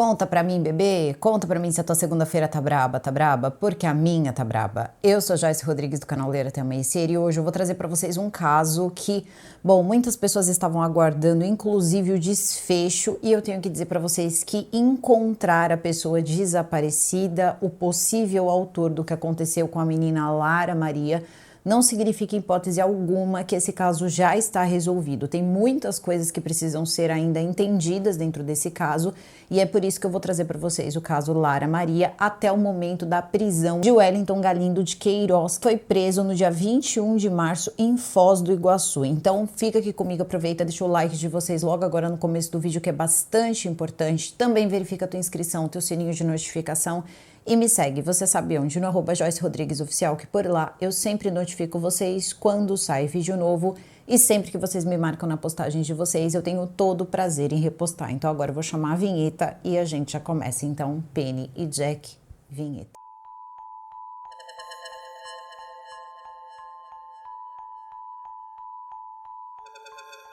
Conta pra mim, bebê, conta pra mim se a tua segunda-feira tá braba, porque a minha tá braba. Eu sou a Joyce Rodrigues do canal Ler Até Amanhecer e hoje eu vou trazer pra vocês um caso que, bom, muitas pessoas estavam aguardando, inclusive o desfecho, e eu tenho que dizer pra vocês que encontrar a pessoa desaparecida, o possível autor do que aconteceu com a menina Lara Maria, não significa em hipótese alguma que esse caso já está resolvido. Tem muitas coisas que precisam ser ainda entendidas dentro desse caso e é por isso que eu vou trazer para vocês o caso Lara Maria até o momento da prisão de Wellington Galindo de Queiroz, que foi preso no dia 21 de março em Foz do Iguaçu. Então fica aqui comigo, aproveita, deixa o like de vocês logo agora no começo do vídeo, que é bastante importante. Também verifica a tua inscrição, teu sininho de notificação. E me segue, você sabe onde? No @Joyce Rodrigues Oficial, que por lá eu sempre notifico vocês quando sai vídeo novo e sempre que vocês me marcam na postagem de vocês, eu tenho todo o prazer em repostar. Então agora eu vou chamar a vinheta e a gente já começa. Então, Penny e Jack, vinheta.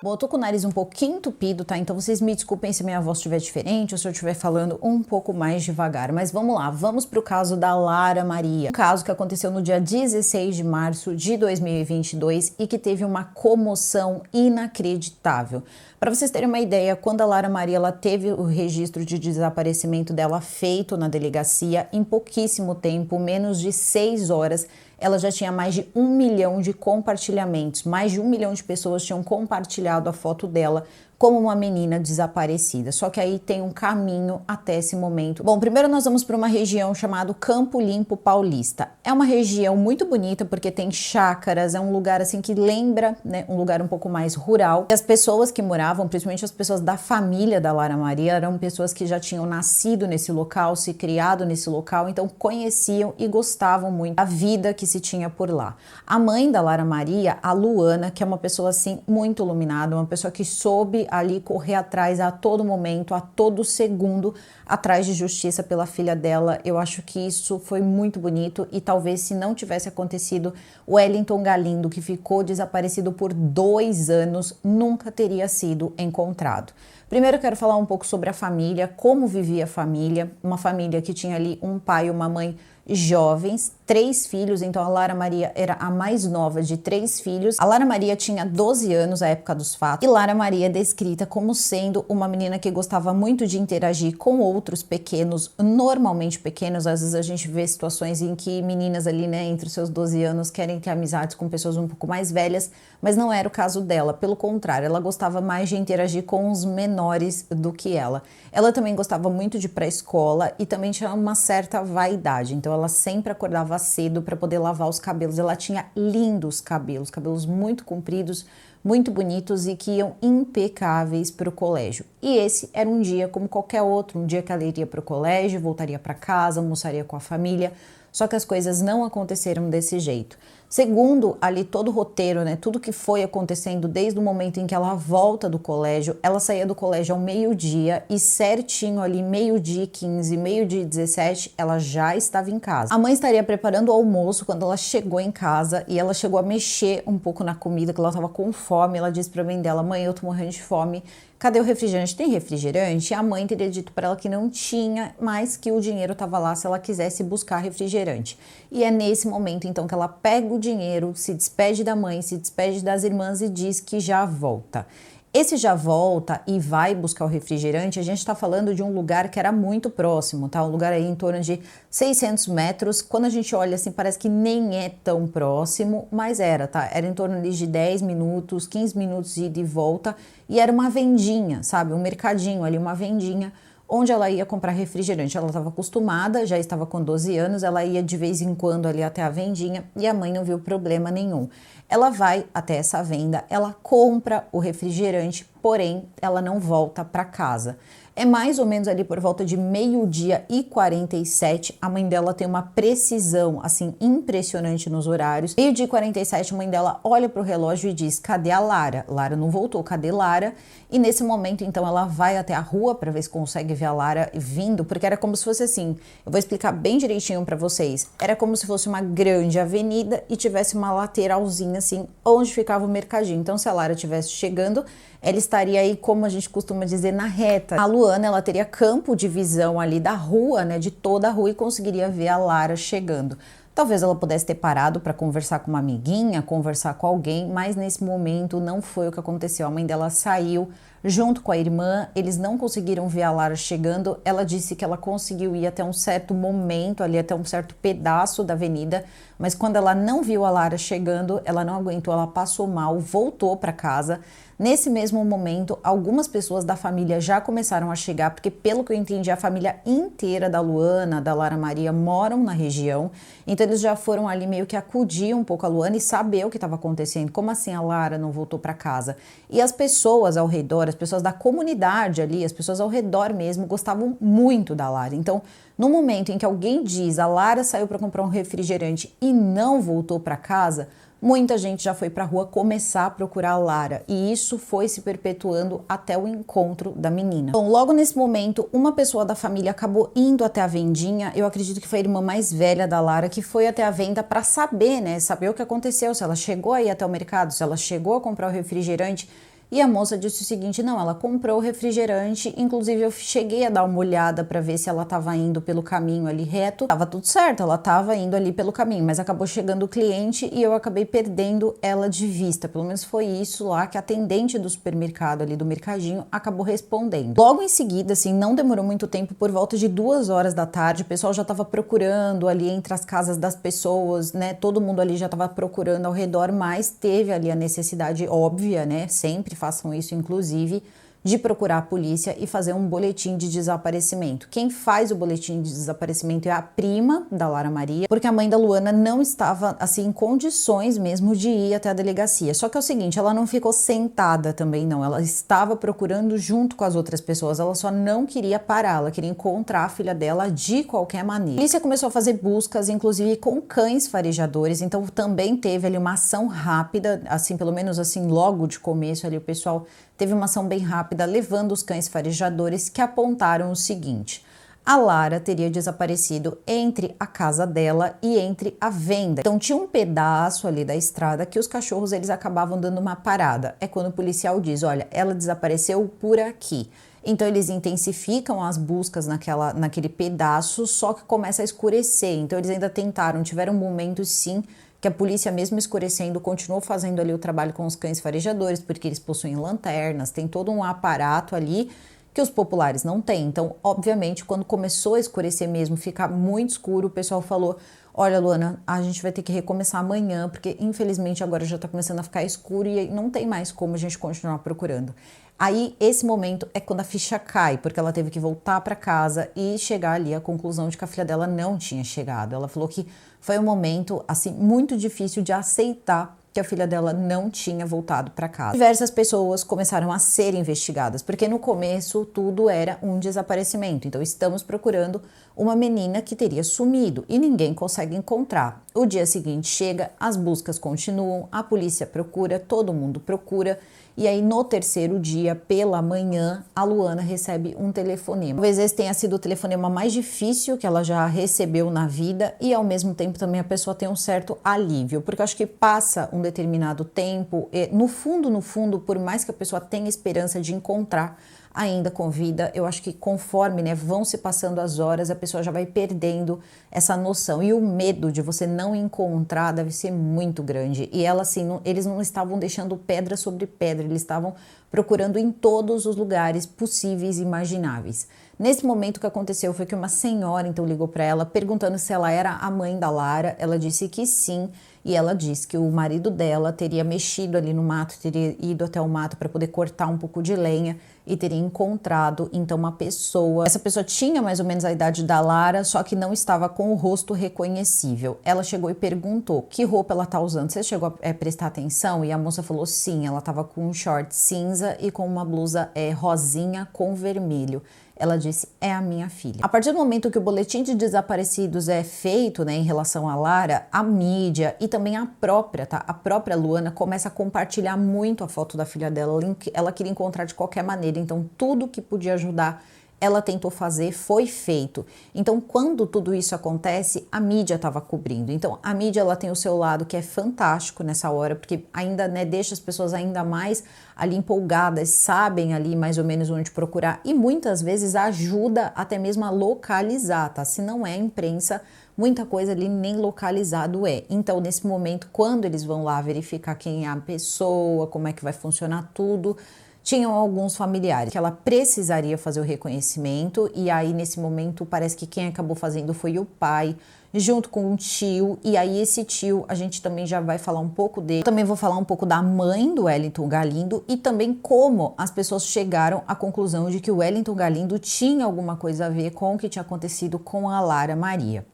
Bom, eu tô com o nariz um pouquinho entupido, tá? Então vocês me desculpem se minha voz estiver diferente ou se eu estiver falando um pouco mais devagar. Mas vamos lá, vamos pro caso da Lara Maria. Um caso que aconteceu no dia 16 de março de 2022 e que teve uma comoção inacreditável. Para vocês terem uma ideia, quando a Lara Maria ela teve o registro de desaparecimento dela feito na delegacia, em pouquíssimo tempo, menos de 6 horas, ela já tinha mais de 1 milhão de compartilhamentos. Mais de 1 milhão de pessoas tinham compartilhado a foto dela como uma menina desaparecida. Só que aí tem um caminho até esse momento. Bom, primeiro nós vamos para uma região chamada Campo Limpo Paulista. É uma região muito bonita porque tem chácaras, é um lugar assim que lembra, né, um lugar um pouco mais rural. E as pessoas que moravam, principalmente as pessoas da família da Lara Maria, eram pessoas que já tinham nascido nesse local, se criado nesse local, então conheciam e gostavam muito da vida que se tinha por lá. A mãe da Lara Maria, a Luana, que é uma pessoa assim muito iluminada, uma pessoa que soube ali correr atrás a todo momento, a todo segundo, atrás de justiça pela filha dela. Eu acho que isso foi muito bonito e talvez se não tivesse acontecido, o Wellington Galindo, que ficou desaparecido por 2 anos, nunca teria sido encontrado. Primeiro eu quero falar um pouco sobre a família, como vivia a família, uma família que tinha ali um pai e uma mãe jovens, 3 filhos, então a Lara Maria era a mais nova de 3 filhos. A Lara Maria tinha 12 anos à época dos fatos e Lara Maria é descrita como sendo uma menina que gostava muito de interagir com outros pequenos, normalmente pequenos. Às vezes a gente vê situações em que meninas ali, né, entre os seus 12 anos querem ter amizades com pessoas um pouco mais velhas, mas não era o caso dela, pelo contrário, ela gostava mais de interagir com os menores do que ela. Ela também gostava muito de ir para a escola e também tinha uma certa vaidade, então ela sempre acordava cedo para poder lavar os cabelos. Ela tinha lindos cabelos, cabelos muito compridos, muito bonitos e que iam impecáveis para o colégio. E esse era um dia como qualquer outro, um dia que ela iria para o colégio, voltaria para casa, almoçaria com a família. Só que as coisas não aconteceram desse jeito. Segundo ali todo o roteiro, né, tudo que foi acontecendo desde o momento em que ela volta do colégio, ela saía do colégio ao meio-dia e certinho ali meio-dia e 15, meio-dia e 17, ela já estava em casa. A mãe estaria preparando o almoço quando ela chegou em casa e ela chegou a mexer um pouco na comida, que ela estava com fome. Ela disse para a mãe dela: mãe, eu tô morrendo de fome. Cadê o refrigerante? Tem refrigerante? E a mãe teria dito para ela que não tinha, mas que o dinheiro estava lá se ela quisesse buscar refrigerante. E é nesse momento, então, que ela pega o dinheiro, se despede da mãe, se despede das irmãs e diz que já volta. Esse já volta e vai buscar o refrigerante, a gente está falando de um lugar que era muito próximo, tá? Um lugar aí em torno de 600 metros. Quando a gente olha assim, parece que nem é tão próximo, mas era, tá? Era em torno de 10 minutos, 15 minutos de ida e volta. E era uma vendinha, sabe? Um mercadinho ali, uma vendinha, onde ela ia comprar refrigerante. Ela estava acostumada, já estava com 12 anos, ela ia de vez em quando ali até a vendinha e a mãe não viu problema nenhum. Ela vai até essa venda, ela compra o refrigerante, porém ela não volta para casa. É mais ou menos ali por volta de meio-dia e 47, a mãe dela tem uma precisão, assim, impressionante nos horários. Meio-dia e 47, a mãe dela olha pro relógio e diz: cadê a Lara? Lara não voltou, cadê Lara? E nesse momento, então, ela vai até a rua para ver se consegue ver a Lara vindo, porque era como se fosse assim, eu vou explicar bem direitinho para vocês, era como se fosse uma grande avenida e tivesse uma lateralzinha, assim, onde ficava o mercadinho. Então, se a Lara estivesse chegando, ela estaria aí, como a gente costuma dizer, na reta. A Luana, ela teria campo de visão ali da rua, né, de toda a rua, e conseguiria ver a Lara chegando. Talvez ela pudesse ter parado para conversar com uma amiguinha, conversar com alguém, mas nesse momento não foi o que aconteceu. A mãe dela saiu junto com a irmã, eles não conseguiram ver a Lara chegando. Ela disse que ela conseguiu ir até um certo momento, ali até um certo pedaço da avenida, mas quando ela não viu a Lara chegando, ela não aguentou, ela passou mal, voltou para casa. Nesse mesmo momento, algumas pessoas da família já começaram a chegar, porque pelo que eu entendi, a família inteira da Luana, da Lara Maria, moram na região, então eles já foram ali meio que acudir um pouco a Luana e saber o que estava acontecendo, como assim a Lara não voltou para casa. E as pessoas ao redor, as pessoas da comunidade ali, as pessoas ao redor mesmo, gostavam muito da Lara. Então, no momento em que alguém diz a Lara saiu para comprar um refrigerante e não voltou para casa, muita gente já foi para a rua começar a procurar a Lara, e isso foi se perpetuando até o encontro da menina. Bom, logo nesse momento, uma pessoa da família acabou indo até a vendinha. Eu acredito que foi a irmã mais velha da Lara que foi até a venda para saber, né, saber o que aconteceu, se ela chegou aí até o mercado, se ela chegou a comprar o refrigerante. E a moça disse o seguinte: não, ela comprou o refrigerante, inclusive eu cheguei a dar uma olhada para ver se ela estava indo pelo caminho ali reto. Tava tudo certo, ela estava indo ali pelo caminho, mas acabou chegando o cliente e eu acabei perdendo ela de vista. Pelo menos foi isso lá que a atendente do supermercado ali, do mercadinho, acabou respondendo. Logo em seguida, assim, não demorou muito tempo, por volta de 2 horas da tarde, o pessoal já estava procurando ali entre as casas das pessoas, né? Todo mundo ali já estava procurando ao redor, mas teve ali a necessidade óbvia, né? Sempre façam isso, inclusive, de procurar a polícia e fazer um boletim de desaparecimento. Quem faz o boletim de desaparecimento é a prima da Lara Maria, porque a mãe da Luana não estava, assim, em condições mesmo de ir até a delegacia. Só que é o seguinte, ela não ficou sentada também, não. Ela estava procurando junto com as outras pessoas, ela só não queria parar, ela queria encontrar a filha dela de qualquer maneira. A polícia começou a fazer buscas, inclusive com cães farejadores, então também teve ali uma ação rápida, assim, pelo menos assim, logo de começo ali, o pessoal teve uma ação bem rápida, levando os cães farejadores, que apontaram o seguinte: a Lara teria desaparecido entre a casa dela e entre a venda. Então tinha um pedaço ali da estrada que os cachorros eles acabavam dando uma parada. É quando o policial diz: olha, ela desapareceu por aqui. Então eles intensificam as buscas naquele pedaço, só que começa a escurecer. Então eles ainda tentaram, tiveram momentos sim que a polícia, mesmo escurecendo, continuou fazendo ali o trabalho com os cães farejadores, porque eles possuem lanternas, tem todo um aparato ali que os populares não têm. Então, obviamente, quando começou a escurecer mesmo, ficar muito escuro, o pessoal falou: olha, Luana, a gente vai ter que recomeçar amanhã, porque infelizmente agora já tá começando a ficar escuro e não tem mais como a gente continuar procurando. Aí, esse momento é quando a ficha cai, porque ela teve que voltar para casa e chegar ali à conclusão de que a filha dela não tinha chegado. Ela falou que foi um momento, assim, muito difícil de aceitar que a filha dela não tinha voltado para casa. Diversas pessoas começaram a ser investigadas, porque no começo tudo era um desaparecimento. Então, estamos procurando uma menina que teria sumido e ninguém consegue encontrar. O dia seguinte chega, as buscas continuam, a polícia procura, todo mundo procura. E aí, no terceiro dia, pela manhã, a Luana recebe um telefonema. Talvez esse tenha sido o telefonema mais difícil que ela já recebeu na vida e, ao mesmo tempo, também a pessoa tem um certo alívio, porque eu acho que passa um determinado tempo e, no fundo, por mais que a pessoa tenha esperança de encontrar ainda com vida, eu acho que conforme, né, vão se passando as horas, a pessoa já vai perdendo essa noção. E o medo de você não encontrar deve ser muito grande. E ela, assim, eles não estavam deixando pedra sobre pedra, eles estavam procurando em todos os lugares possíveis e imagináveis. Nesse momento, o que aconteceu foi que uma senhora, então, ligou para ela perguntando se ela era a mãe da Lara. Ela disse que sim. E ela disse que o marido dela teria mexido ali no mato, teria ido até o mato para poder cortar um pouco de lenha e teria encontrado, então, uma pessoa. Essa pessoa tinha mais ou menos a idade da Lara, só que não estava com o rosto reconhecível. Ela chegou e perguntou que roupa ela tá usando. Você chegou a prestar atenção? E a moça falou sim, ela estava com um short cinza e com uma blusa rosinha com vermelho. Ela disse: é a minha filha. A partir do momento que o boletim de desaparecidos é feito, né, em relação a Lara, a mídia e também a própria Luana começa a compartilhar muito a foto da filha dela. Ela queria encontrar de qualquer maneira, então tudo que podia ajudar ela tentou fazer, foi feito. Então, quando tudo isso acontece, a mídia estava cobrindo. Então, a mídia ela tem o seu lado que é fantástico nessa hora, porque ainda, né, deixa as pessoas ainda mais ali empolgadas, sabem ali mais ou menos onde procurar e muitas vezes ajuda até mesmo a localizar, tá? Se não é imprensa, muita coisa ali nem localizado é. Então, nesse momento, quando eles vão lá verificar quem é a pessoa, como é que vai funcionar tudo, tinham alguns familiares que ela precisaria fazer o reconhecimento e aí nesse momento parece que quem acabou fazendo foi o pai, junto com um tio, e aí esse tio a gente também já vai falar um pouco dele. Eu também vou falar um pouco da mãe do Wellington Galindo e também como as pessoas chegaram à conclusão de que o Wellington Galindo tinha alguma coisa a ver com o que tinha acontecido com a Lara Maria.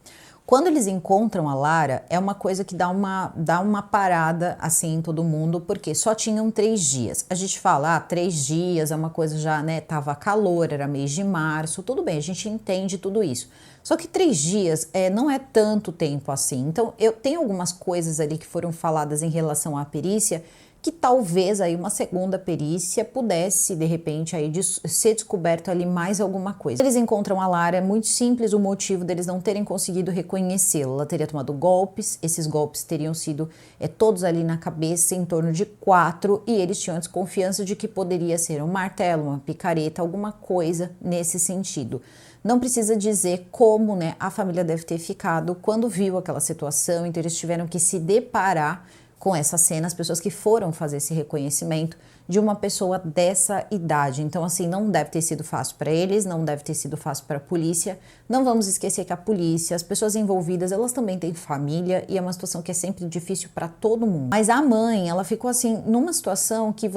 Quando eles encontram a Lara, é uma coisa que dá uma parada assim em todo mundo, porque só tinham 3 dias. A gente fala, 3 dias é uma coisa já, né, tava calor, era mês de março, tudo bem, a gente entende tudo isso. Só que 3 dias não é tanto tempo assim. Então, eu tenho algumas coisas ali que foram faladas em relação à perícia, que talvez aí uma segunda perícia pudesse, de repente, aí ser descoberto ali mais alguma coisa. Eles encontram a Lara, é muito simples o motivo deles não terem conseguido reconhecê-la. Ela teria tomado golpes, esses golpes teriam sido todos ali na cabeça, em torno de 4, e eles tinham a desconfiança de que poderia ser um martelo, uma picareta, alguma coisa nesse sentido. Não precisa dizer como, né, a família deve ter ficado quando viu aquela situação, então eles tiveram que se deparar com essa cena, as pessoas que foram fazer esse reconhecimento de uma pessoa dessa idade. Então, assim, não deve ter sido fácil para eles, não deve ter sido fácil para a polícia. Não vamos esquecer que a polícia, as pessoas envolvidas, elas também têm família e é uma situação que é sempre difícil para todo mundo. Mas a mãe, ela ficou assim, numa situação que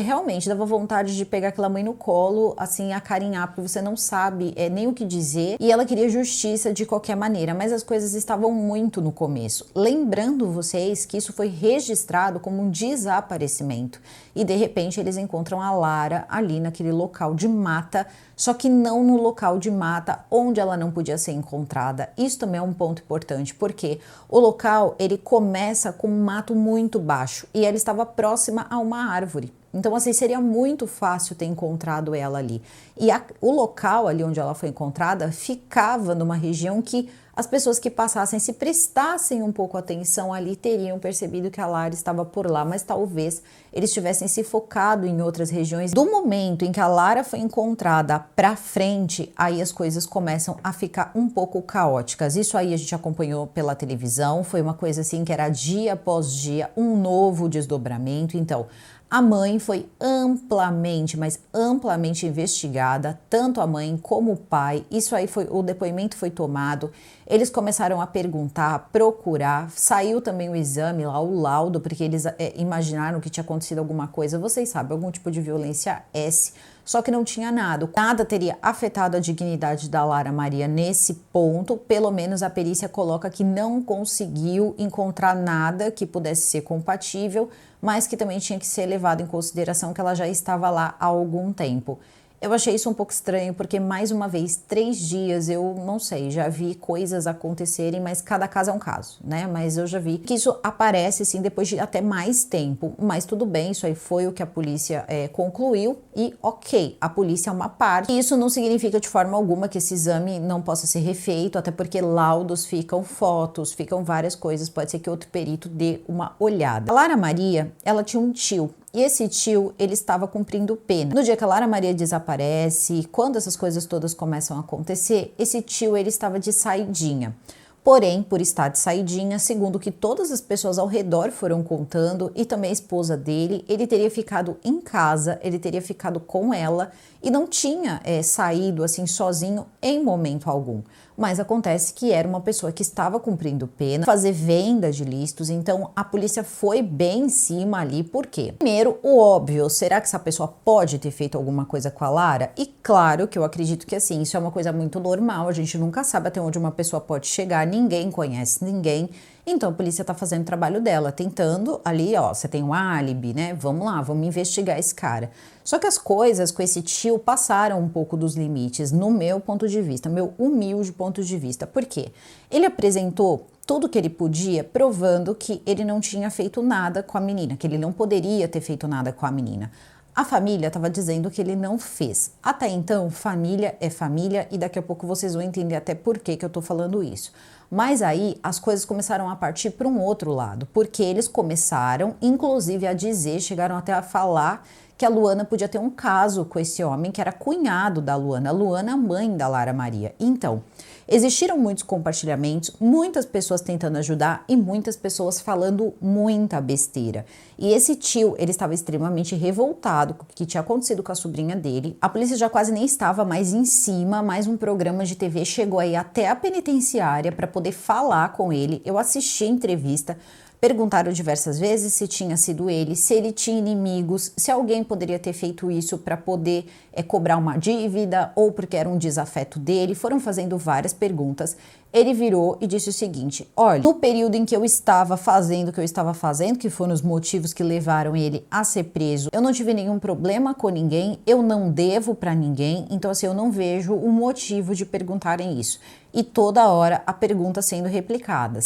realmente dava vontade de pegar aquela mãe no colo, assim, acarinhar, porque você não sabe nem o que dizer e ela queria justiça de qualquer maneira, mas as coisas estavam muito no começo. Lembrando vocês que isso foi registrado como um desaparecimento e de repente eles encontram a Lara ali naquele local de mata, só que não no local de mata onde ela não podia ser encontrada. Isso também é um ponto importante, porque o local ele começa com um mato muito baixo e ela estava próxima a uma árvore. Então, assim, seria muito fácil ter encontrado ela ali. E o local ali onde ela foi encontrada ficava numa região que as pessoas que passassem, se prestassem um pouco atenção ali, teriam percebido que a Lara estava por lá, mas talvez eles tivessem se focado em outras regiões. Do momento em que a Lara foi encontrada pra frente, aí as coisas começam a ficar um pouco caóticas. Isso aí a gente acompanhou pela televisão, foi uma coisa assim que era dia após dia, um novo desdobramento. Então, a mãe foi amplamente, mas amplamente investigada, tanto a mãe como o pai. Isso aí o depoimento foi tomado. Eles começaram a perguntar, procurar. Saiu também o exame lá, o laudo, porque eles imaginaram que tinha acontecido alguma coisa. Vocês sabem, algum tipo de violência S. Só que não tinha nada. Nada teria afetado a dignidade da Lara Maria nesse ponto. Pelo menos a perícia coloca que não conseguiu encontrar nada que pudesse ser compatível, mas que também tinha que ser levado em consideração que ela já estava lá há algum tempo. Eu achei isso um pouco estranho, porque mais uma vez, 3 dias, eu não sei, já vi coisas acontecerem, mas cada caso é um caso, né? Mas eu já vi que isso aparece, sim, depois de até mais tempo. Mas tudo bem, isso aí foi o que a polícia concluiu e ok, a polícia é uma parte. Isso não significa de forma alguma que esse exame não possa ser refeito, até porque laudos ficam fotos, ficam várias coisas, pode ser que outro perito dê uma olhada. A Lara Maria, ela tinha um tio. E esse tio, ele estava cumprindo pena. No dia que a Lara Maria desaparece, quando essas coisas todas começam a acontecer, esse tio, ele estava de saidinha. Porém, por estar de saidinha, segundo o que todas as pessoas ao redor foram contando, e também a esposa dele, ele teria ficado em casa, ele teria ficado com ela e não tinha saído assim sozinho em momento algum. Mas acontece que era uma pessoa que estava cumprindo pena, fazer venda de listos, então a polícia foi bem em cima ali, por quê? Primeiro, o óbvio, será que essa pessoa pode ter feito alguma coisa com a Lara? E claro que eu acredito que assim, isso é uma coisa muito normal, a gente nunca sabe até onde uma pessoa pode chegar, ninguém conhece ninguém, então a polícia tá fazendo o trabalho dela, tentando ali, ó, você tem um álibi, né? Vamos lá, vamos investigar esse cara. Só que as coisas com esse tio passaram um pouco dos limites, no meu ponto de vista, meu humilde ponto de vista. Por quê? Ele apresentou tudo que ele podia, provando que ele não tinha feito nada com a menina, que ele não poderia ter feito nada com a menina. A família estava dizendo que ele não fez. Até então, família é família e daqui a pouco vocês vão entender até por que eu tô falando isso. Mas aí as coisas começaram a partir para um outro lado, porque eles começaram, inclusive, a dizer, chegaram até a falar que a Luana podia ter um caso com esse homem que era cunhado da Luana. A Luana, mãe da Lara Maria. Então, existiram muitos compartilhamentos, muitas pessoas tentando ajudar e muitas pessoas falando muita besteira. E esse tio, ele estava extremamente revoltado com o que tinha acontecido com a sobrinha dele. A polícia já quase nem estava mais em cima, mas um programa de TV chegou aí até a penitenciária para poder falar com ele. Eu assisti a entrevista. Perguntaram diversas vezes se tinha sido ele, se ele tinha inimigos, se alguém poderia ter feito isso para poder cobrar uma dívida ou porque era um desafeto dele. Foram fazendo várias perguntas. Ele virou e disse o seguinte: olha, no período em que eu estava fazendo o que eu estava fazendo, que foram os motivos que levaram ele a ser preso, eu não tive nenhum problema com ninguém, eu não devo para ninguém, então assim, eu não vejo o motivo de perguntarem isso. E toda hora a pergunta sendo replicada,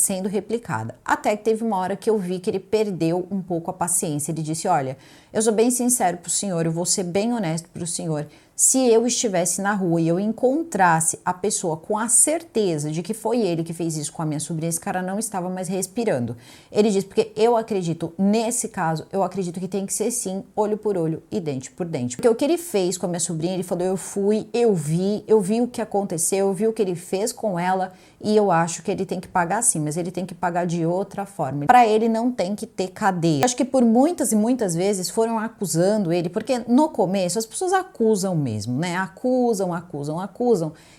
até que teve uma hora que eu vi que ele perdeu um pouco a paciência. Ele disse: olha, eu sou bem sincero pro senhor, eu vou ser bem honesto pro senhor. Se eu estivesse na rua e eu encontrasse a pessoa com a certeza de que foi ele que fez isso com a minha sobrinha, esse cara não estava mais respirando. Ele disse, porque eu acredito, nesse caso, eu acredito que tem que ser sim, olho por olho e dente por dente. Porque o que ele fez com a minha sobrinha, ele falou, eu fui, eu vi o que aconteceu, eu vi o que ele fez com ela e eu acho que ele tem que pagar sim, mas ele tem que pagar de outra forma. Para ele não tem que ter cadeia. Acho que por muitas e muitas vezes foram acusando ele, porque no começo as pessoas acusam mesmo, né? Acusam.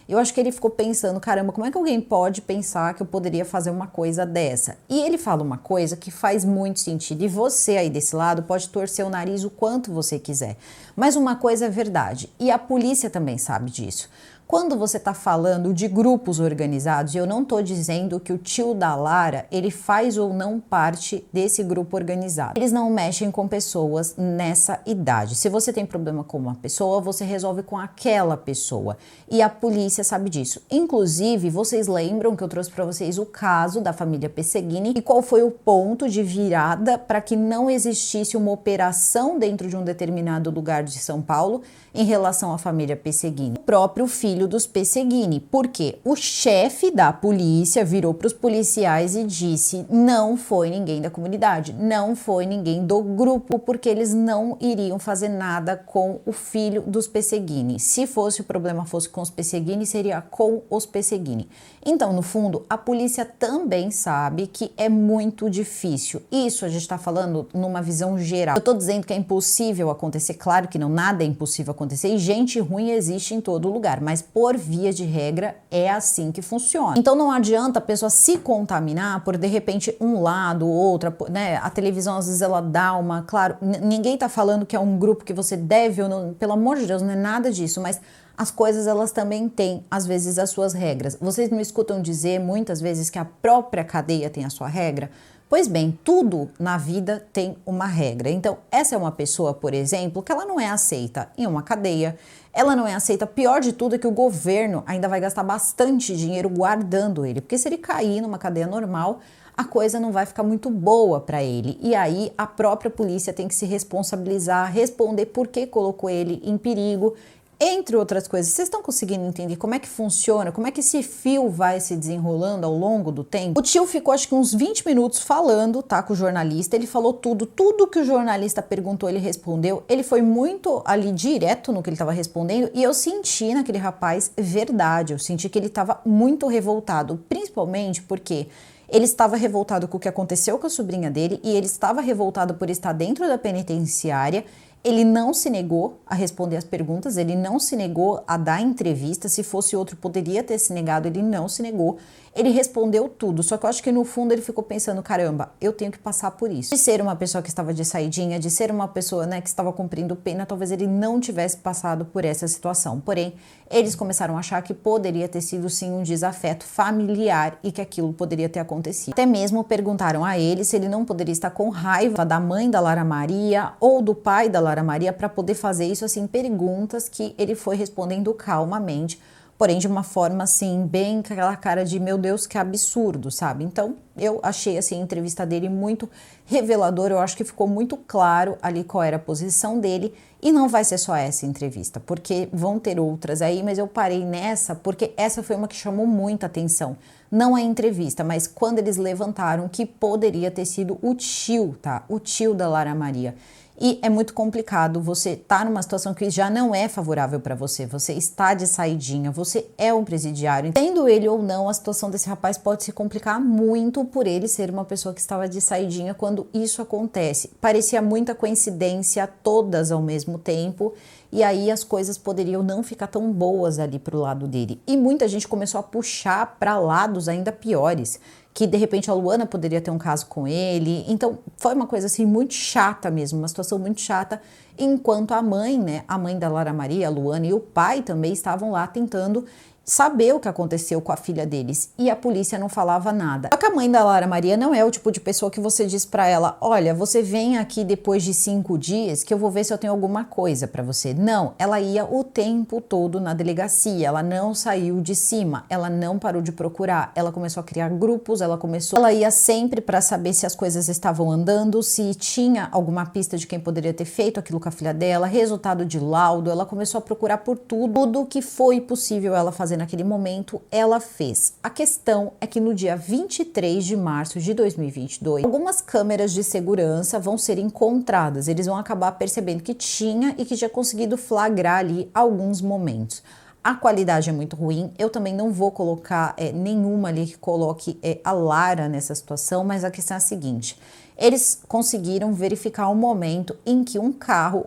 Eu acho que ele ficou pensando, caramba, como é que alguém pode pensar que eu poderia fazer uma coisa dessa? E ele fala uma coisa que faz muito sentido, e você aí desse lado pode torcer o nariz o quanto você quiser. Mas uma coisa é verdade, e a polícia também sabe disso. Quando você está falando de grupos organizados, eu não estou dizendo que o tio da Lara, ele faz ou não parte desse grupo organizado. Eles não mexem com pessoas nessa idade. Se você tem problema com uma pessoa, você resolve com aquela pessoa. E a polícia sabe disso. Inclusive, vocês lembram que eu trouxe para vocês o caso da família Pesseguini e qual foi o ponto de virada para que não existisse uma operação dentro de um determinado lugar de São Paulo em relação à família Pesseguini? O próprio filho dos Pesseguini, porque o chefe da polícia virou para os policiais e disse: não foi ninguém da comunidade, não foi ninguém do grupo, porque eles não iriam fazer nada com o filho dos Pesseguini. Se fosse o problema fosse com os Pesseguini, seria com os Pesseguini. Então, no fundo, a polícia também sabe que é muito difícil. Isso a gente está falando numa visão geral. Eu estou dizendo que é impossível acontecer, claro que não, nada é impossível acontecer e gente ruim existe em todo lugar, mas por via de regra é assim que funciona. Então não adianta a pessoa se contaminar por de repente um lado ou outro, né? A televisão às vezes ela dá uma, claro, ninguém tá falando que é um grupo que você deve ou não, pelo amor de Deus, não é nada disso, mas as coisas elas também têm às vezes as suas regras. Vocês me escutam dizer muitas vezes que a própria cadeia tem a sua regra? Pois bem, tudo na vida tem uma regra. Então, essa é uma pessoa, por exemplo, que ela não é aceita em uma cadeia, ela não é aceita, pior de tudo é que o governo ainda vai gastar bastante dinheiro guardando ele, porque se ele cair numa cadeia normal, a coisa não vai ficar muito boa para ele. E aí a própria polícia tem que se responsabilizar, responder por que colocou ele em perigo, entre outras coisas. Vocês estão conseguindo entender como é que funciona, como é que esse fio vai se desenrolando ao longo do tempo? O tio ficou acho que uns 20 minutos falando, tá, com o jornalista, ele falou tudo que o jornalista perguntou, ele respondeu, ele foi muito ali direto no que ele estava respondendo e eu senti naquele rapaz verdade, eu senti que ele estava muito revoltado, principalmente porque ele estava revoltado com o que aconteceu com a sobrinha dele e ele estava revoltado por estar dentro da penitenciária. Ele não se negou a responder as perguntas, ele não se negou a dar entrevista, se fosse outro poderia ter se negado, ele não se negou, ele respondeu tudo, só que eu acho que no fundo ele ficou pensando, caramba, eu tenho que passar por isso. De ser uma pessoa que estava de saidinha, de ser uma pessoa, né, que estava cumprindo pena, talvez ele não tivesse passado por essa situação, porém, eles começaram a achar que poderia ter sido sim um desafeto familiar e que aquilo poderia ter acontecido. Até mesmo perguntaram a ele se ele não poderia estar com raiva da mãe da Lara Maria ou do pai da Lara Maria para poder fazer isso, assim, perguntas que ele foi respondendo calmamente, porém de uma forma assim, bem com aquela cara de meu Deus, que absurdo, sabe? Então eu achei assim a entrevista dele muito reveladora, eu acho que ficou muito claro ali qual era a posição dele, e não vai ser só essa entrevista, porque vão ter outras aí, mas eu parei nessa porque essa foi uma que chamou muita atenção. Não a entrevista, mas quando eles levantaram que poderia ter sido o tio, tá? O tio da Lara Maria. E é muito complicado, você tá numa situação que já não é favorável para você, você está de saidinha, você é um presidiário. Tendo ele ou não, a situação desse rapaz pode se complicar muito por ele ser uma pessoa que estava de saidinha quando isso acontece. Parecia muita coincidência, todas ao mesmo tempo, e aí as coisas poderiam não ficar tão boas ali pro lado dele. E muita gente começou a puxar para lados ainda piores, que de repente a Luana poderia ter um caso com ele. Então foi uma coisa assim muito chata mesmo, uma situação muito chata, enquanto a mãe, né, a mãe da Lara Maria, a Luana, e o pai também estavam lá tentando saber o que aconteceu com a filha deles, e a polícia não falava nada. Só que a mãe da Lara Maria não é o tipo de pessoa que você diz pra ela, olha, você vem aqui depois de 5 dias que eu vou ver se eu tenho alguma coisa pra você. Não, ela ia o tempo todo na delegacia, ela não saiu de cima, ela não parou de procurar, ela começou a criar grupos, ela ia sempre pra saber se as coisas estavam andando, se tinha alguma pista de quem poderia ter feito aquilo com a filha dela, resultado de laudo, ela começou a procurar por tudo que foi possível ela fazer naquele momento, ela fez. A questão é que no dia 23 de março de 2022, algumas câmeras de segurança vão ser encontradas. Eles vão acabar percebendo que tinha e que tinha conseguido flagrar ali alguns momentos. A qualidade é muito ruim, eu também não vou colocar nenhuma ali que coloque a Lara nessa situação, mas a questão é a seguinte: eles conseguiram verificar um momento em que um carro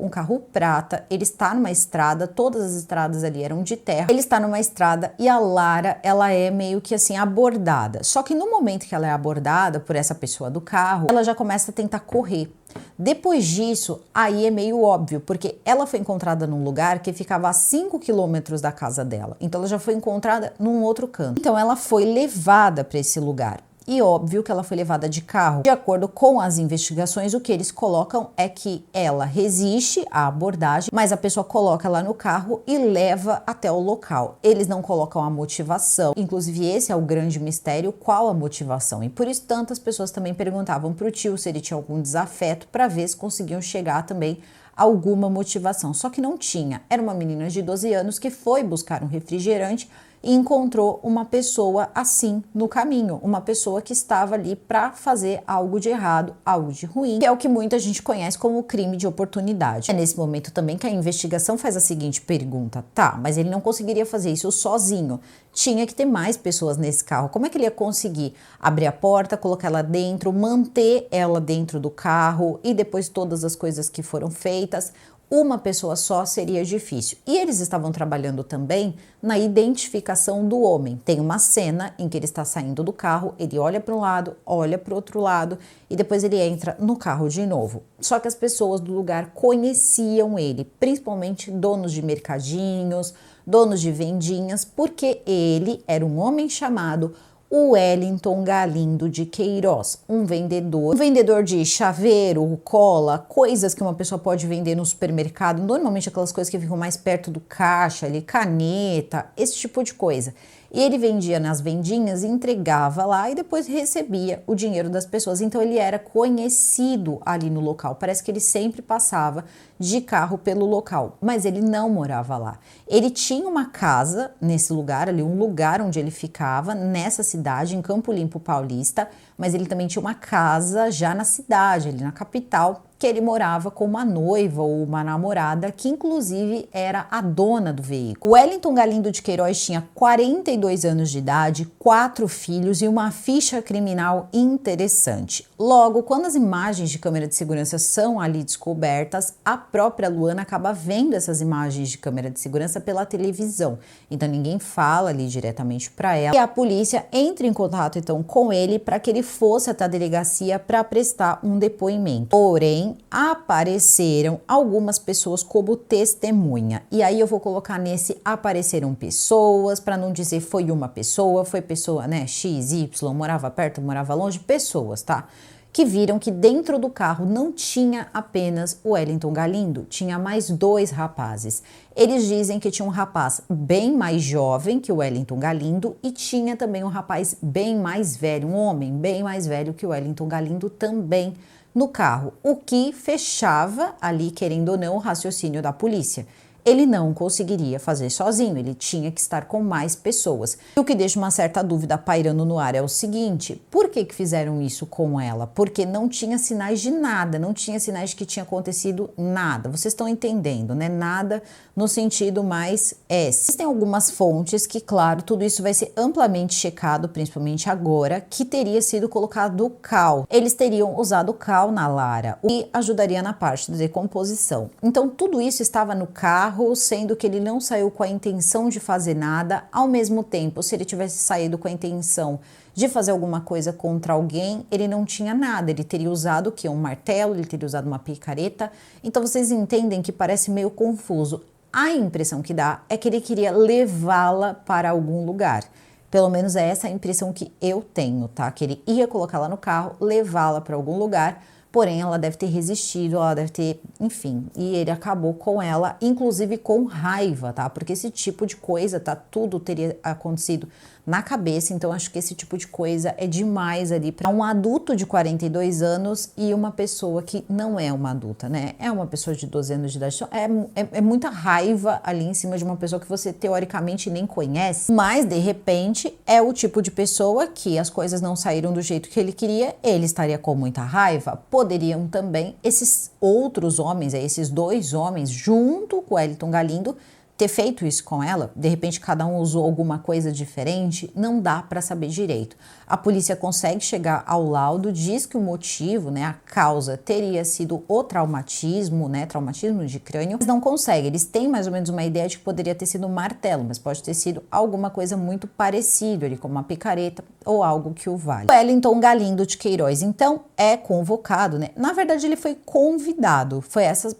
prata, ele está numa estrada, todas as estradas ali eram de terra, ele está numa estrada e a Lara, ela é meio que assim abordada. Só que no momento que ela é abordada por essa pessoa do carro, ela já começa a tentar correr. Depois disso, aí é meio óbvio, porque ela foi encontrada num lugar que ficava a 5 quilômetros da casa dela. Então ela já foi encontrada num outro canto. Então ela foi levada para esse lugar. E óbvio que ela foi levada de carro. De acordo com as investigações, o que eles colocam é que ela resiste à abordagem, mas a pessoa coloca ela no carro e leva até o local. Eles não colocam a motivação. Inclusive, esse é o grande mistério, qual a motivação. E por isso tantas pessoas também perguntavam pro tio se ele tinha algum desafeto para ver se conseguiam chegar também a alguma motivação. Só que não tinha. Era uma menina de 12 anos que foi buscar um refrigerante e encontrou uma pessoa assim no caminho, uma pessoa que estava ali para fazer algo de errado, algo de ruim, que é o que muita gente conhece como crime de oportunidade. É nesse momento também que a investigação faz a seguinte pergunta: tá, mas ele não conseguiria fazer isso sozinho, tinha que ter mais pessoas nesse carro. Como é que ele ia conseguir abrir a porta, colocar ela dentro, manter ela dentro do carro e depois todas as coisas que foram feitas? Uma pessoa só seria difícil. E eles estavam trabalhando também na identificação do homem. Tem uma cena em que ele está saindo do carro, ele olha para um lado, olha para o outro lado e depois ele entra no carro de novo. Só que as pessoas do lugar conheciam ele, principalmente donos de mercadinhos, donos de vendinhas, porque ele era um homem chamado Wellington Galindo de Queiroz, um vendedor de chaveiro, cola, coisas que uma pessoa pode vender no supermercado, normalmente aquelas coisas que ficam mais perto do caixa, ali, caneta, esse tipo de coisa. E ele vendia nas vendinhas, entregava lá e depois recebia o dinheiro das pessoas. Então ele era conhecido ali no local. Parece que ele sempre passava de carro pelo local, mas ele não morava lá. Ele tinha uma casa nesse lugar ali, um lugar onde ele ficava, nessa cidade, em Campo Limpo Paulista, mas ele também tinha uma casa já na cidade, ali na capital, que ele morava com uma noiva ou uma namorada, que inclusive era a dona do veículo. Wellington Galindo de Queiroz tinha 42 anos de idade, 4 filhos e uma ficha criminal interessante. Logo, quando as imagens de câmera de segurança são ali descobertas, a própria Luana acaba vendo essas imagens de câmera de segurança pela televisão. Então ninguém fala ali diretamente para ela. E a polícia entra em contato então com ele para que ele fosse até a delegacia para prestar um depoimento. Porém, apareceram algumas pessoas como testemunha. E aí eu vou colocar nesse apareceram pessoas, para não dizer foi uma pessoa, foi pessoa, né, X, Y, morava perto, morava longe, pessoas, tá? que viram que dentro do carro não tinha apenas o Wellington Galindo, tinha mais 2 rapazes. Eles dizem que tinha um rapaz bem mais jovem que o Wellington Galindo e tinha também um rapaz bem mais velho, um homem bem mais velho que o Wellington Galindo também no carro, o que fechava ali, querendo ou não, o raciocínio da polícia. Ele não conseguiria fazer sozinho, ele tinha que estar com mais pessoas. O que deixa uma certa dúvida pairando no ar é o seguinte: por que fizeram isso com ela? Porque não tinha sinais de nada, não tinha sinais de que tinha acontecido nada. Vocês estão entendendo, né? Nada no sentido mais S. Existem algumas fontes que, claro, tudo isso vai ser amplamente checado, principalmente agora, que teria sido colocado cal. Eles teriam usado cal na Lara, o que ajudaria na parte da decomposição. Então, tudo isso estava no carro, sendo que ele não saiu com a intenção de fazer nada. Ao mesmo tempo, se ele tivesse saído com a intenção de fazer alguma coisa contra alguém, ele não tinha nada, ele teria usado o que? Um martelo, ele teria usado uma picareta. Então vocês entendem que parece meio confuso. A impressão que dá é que ele queria levá-la para algum lugar. Pelo menos é essa a impressão que eu tenho, tá? Que ele ia colocá-la no carro, levá-la para algum lugar. Porém, ela deve ter resistido, ela deve ter, enfim, e ele acabou com ela, inclusive com raiva, tá? Porque esse tipo de coisa, tá? Tudo teria acontecido na cabeça, então acho que esse tipo de coisa é demais ali para um adulto de 42 anos e uma pessoa que não é uma adulta, né? É uma pessoa de 12 anos de idade, então é muita raiva ali em cima de uma pessoa que você teoricamente nem conhece, mas de repente é o tipo de pessoa que as coisas não saíram do jeito que ele queria, ele estaria com muita raiva. Poderiam também esses outros homens, esses 2 homens, junto com o Wellington Galindo, ter feito isso com ela. De repente cada um usou alguma coisa diferente, não dá para saber direito. A polícia consegue chegar ao laudo, diz que o motivo, né, a causa teria sido o traumatismo, né, traumatismo de crânio, mas não consegue. Eles têm mais ou menos uma ideia de que poderia ter sido um martelo, mas pode ter sido alguma coisa muito parecida ali, como uma picareta ou algo que o valha. O Wellington Galindo de Queiroz, então, é convocado, né? Na verdade, ele foi convidado.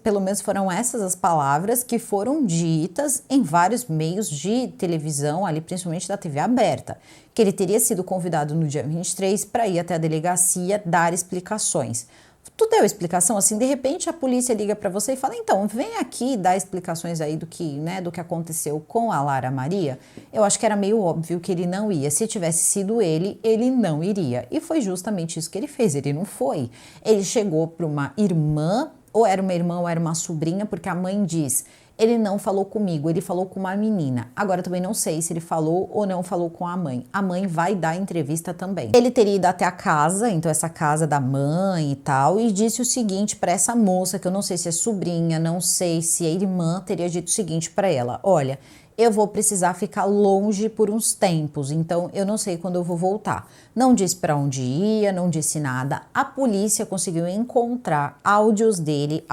Pelo menos foram essas as palavras que foram ditas em vários meios de televisão, ali principalmente da TV aberta, que ele teria sido convidado no dia 23 para ir até a delegacia dar explicações. Tu deu explicação assim, de repente a polícia liga para você e fala: então, vem aqui dar explicações aí do que, né, do que aconteceu com a Lara Maria. Eu acho que era meio óbvio que ele não ia. Se tivesse sido ele não iria. E foi justamente isso que ele fez, ele não foi. Ele chegou para uma irmã, ou era uma irmã ou era uma sobrinha, porque a mãe diz: ele não falou comigo, ele falou com uma menina. Agora também não sei se ele falou ou não falou com a mãe. A mãe vai dar entrevista também. Ele teria ido até a casa, então essa casa da mãe e tal, e disse o seguinte para essa moça, que eu não sei se é sobrinha, não sei se é irmã, teria dito o seguinte para ela: olha, eu vou precisar ficar longe por uns tempos, então eu não sei quando eu vou voltar. Não disse para onde ia, não disse nada. A polícia conseguiu encontrar áudios dele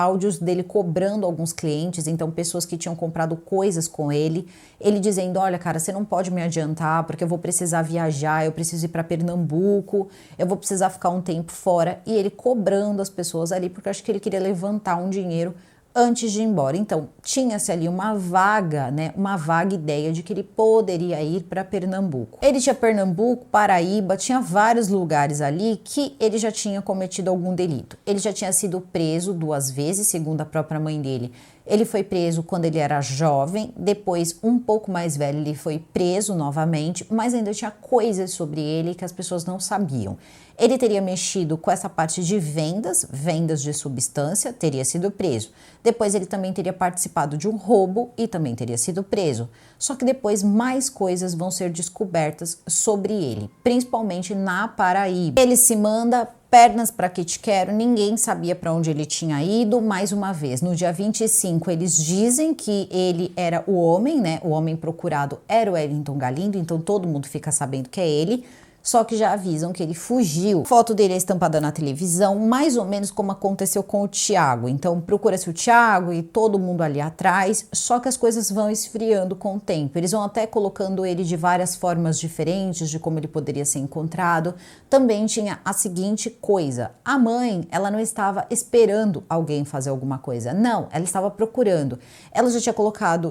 cobrando alguns clientes, então pessoas que tinham comprado coisas com ele dizendo: olha, cara, você não pode me adiantar porque eu vou precisar viajar, eu preciso ir para Pernambuco, eu vou precisar ficar um tempo fora, e ele cobrando as pessoas ali, porque eu acho que ele queria levantar um dinheiro antes de ir embora. Então, tinha-se ali uma vaga ideia de que ele poderia ir para Pernambuco. Ele tinha Pernambuco, Paraíba, tinha vários lugares ali que ele já tinha cometido algum delito. Ele já tinha sido preso 2 vezes, segundo a própria mãe dele. Ele foi preso quando ele era jovem, depois, um pouco mais velho, ele foi preso novamente, mas ainda tinha coisas sobre ele que as pessoas não sabiam. Ele teria mexido com essa parte de vendas de substância, teria sido preso. Depois ele também teria participado de um roubo e também teria sido preso. Só que depois mais coisas vão ser descobertas sobre ele, principalmente na Paraíba. Ele se manda pernas para que te quero, ninguém sabia para onde ele tinha ido. Mais uma vez, no dia 25 eles dizem que ele era o homem, né? O homem procurado era o Wellington Galindo, então todo mundo fica sabendo que é ele. Só que já avisam que ele fugiu. A foto dele é estampada na televisão, mais ou menos como aconteceu com o Thiago. Então procura-se o Thiago e todo mundo ali atrás, só que as coisas vão esfriando com o tempo. Eles vão até colocando ele de várias formas diferentes de como ele poderia ser encontrado. Também tinha a seguinte coisa: a mãe, ela não estava esperando alguém fazer alguma coisa. Não, ela estava procurando. Ela já